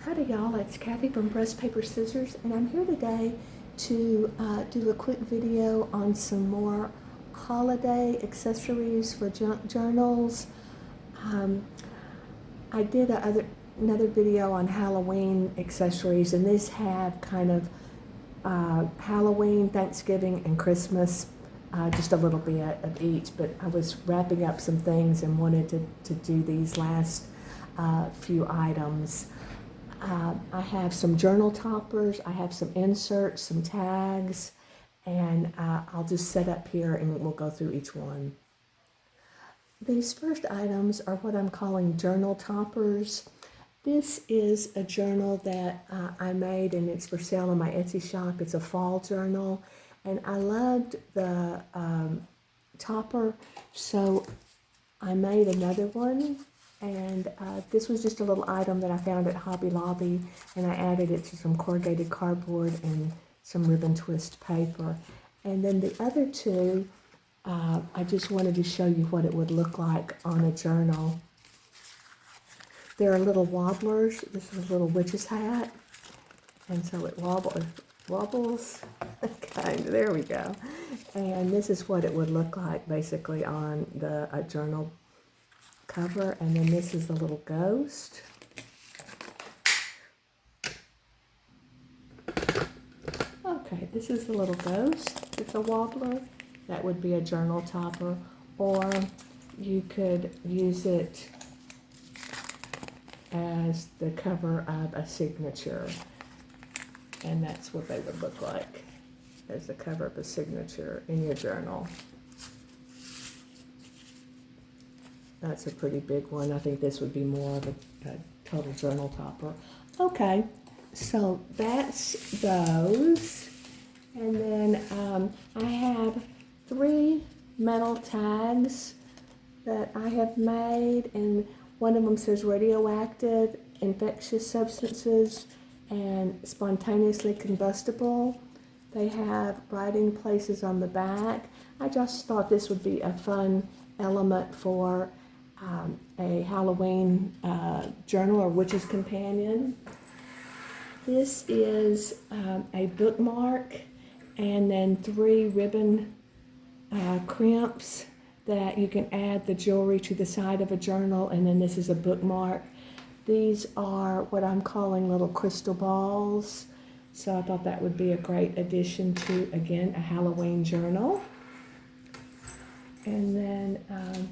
Howdy y'all, it's Kathy from RustPaperScissors, and I'm here today to do a quick video on some more holiday accessories for journals. I did another video on Halloween accessories, and these have kind of Halloween, Thanksgiving, and Christmas, just a little bit of each, but I was wrapping up some things and wanted to do these last few items. I have some journal toppers, I have some inserts, some tags, and I'll just set up here and we'll go through each one. These first items are what I'm calling journal toppers. This is a journal that I made, and it's for sale on my Etsy shop. It's a fall journal, and I loved the topper, so I made another one. And this was just a little item that I found at Hobby Lobby, and I added it to some corrugated cardboard and some ribbon twist paper. And then the other two, I just wanted to show you what it would look like on a journal. There are little wobblers. This is a little witch's hat, and so it wobbles. Okay, there we go. And this is what it would look like basically on the journal cover. And then this is the little ghost. Okay, this is the little ghost. It's a wobbler. That would be a journal topper, or you could use it as the cover of a signature, and that's what they would look like as the cover of a signature in your journal. That's a pretty big one. I think this would be more of a total journal topper. Okay, so that's those. And then I have 3 metal tags that I have made, and one of them says radioactive, infectious substances, and spontaneously combustible. They have writing places on the back. I just thought this would be a fun element for a Halloween journal or witch's companion. This is a bookmark, and then 3 ribbon crimps that you can add the jewelry to the side of a journal, and then this is a bookmark. These are what I'm calling little crystal balls, so I thought that would be a great addition to, again, a Halloween journal. And then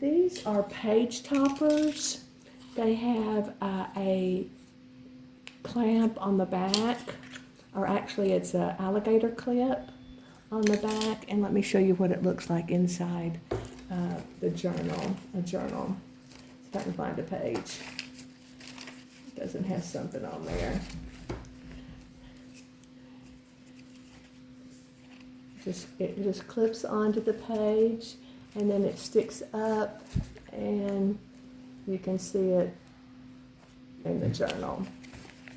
these are page toppers. They have a clamp on the back, or actually it's an alligator clip on the back, and let me show you what it looks like inside the journal. See if I can find a page. It doesn't have something on there. It just clips onto the page, and then it sticks up, and you can see it in the journal.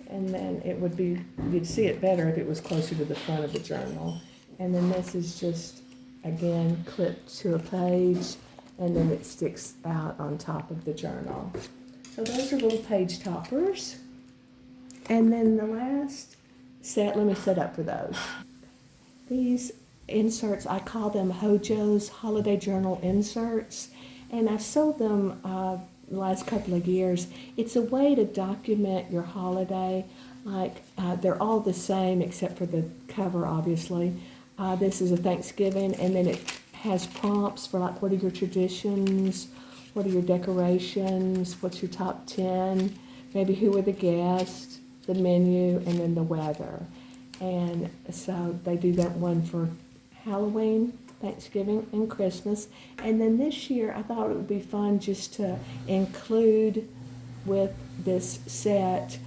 And then it would be, you'd see it better if it was closer to the front of the journal. And then this is just, again, clipped to a page, and then it sticks out on top of the journal. So those are little page toppers. And then the last set, let me set up for those. These inserts, I call them HOJO's Holiday Journal Inserts, and I've sold them the last couple of years. It's a way to document your holiday. Like they're all the same except for the cover, obviously. This is a Thanksgiving, and then it has prompts for like, what are your traditions, what are your decorations, what's your top 10, maybe who are the guests, the menu, and then the weather. And so they do that one for Halloween, Thanksgiving, and Christmas. And then this year I thought it would be fun just to include with this set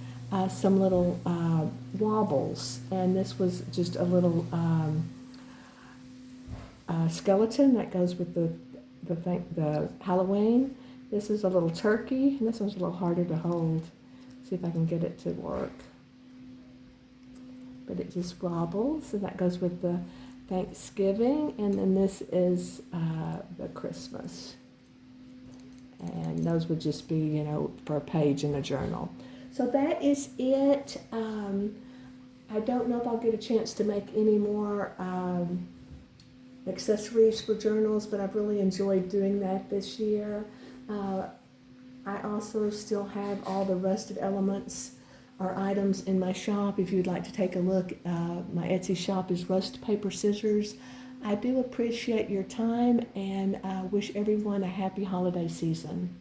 some little wobbles. And this was just a little skeleton that goes with the Halloween. This is a little turkey, and this one's a little harder to hold. See if I can get it to work. But it just wobbles, and that goes with the Thanksgiving, and then this is the Christmas. And those would just be, for a page in a journal. So that is it. I don't know if I'll get a chance to make any more accessories for journals, but I've really enjoyed doing that this year. I also still have all the rusted elements or items in my shop. If you'd like to take a look, my Etsy shop is RustPaperScissors. I do appreciate your time and wish everyone a happy holiday season.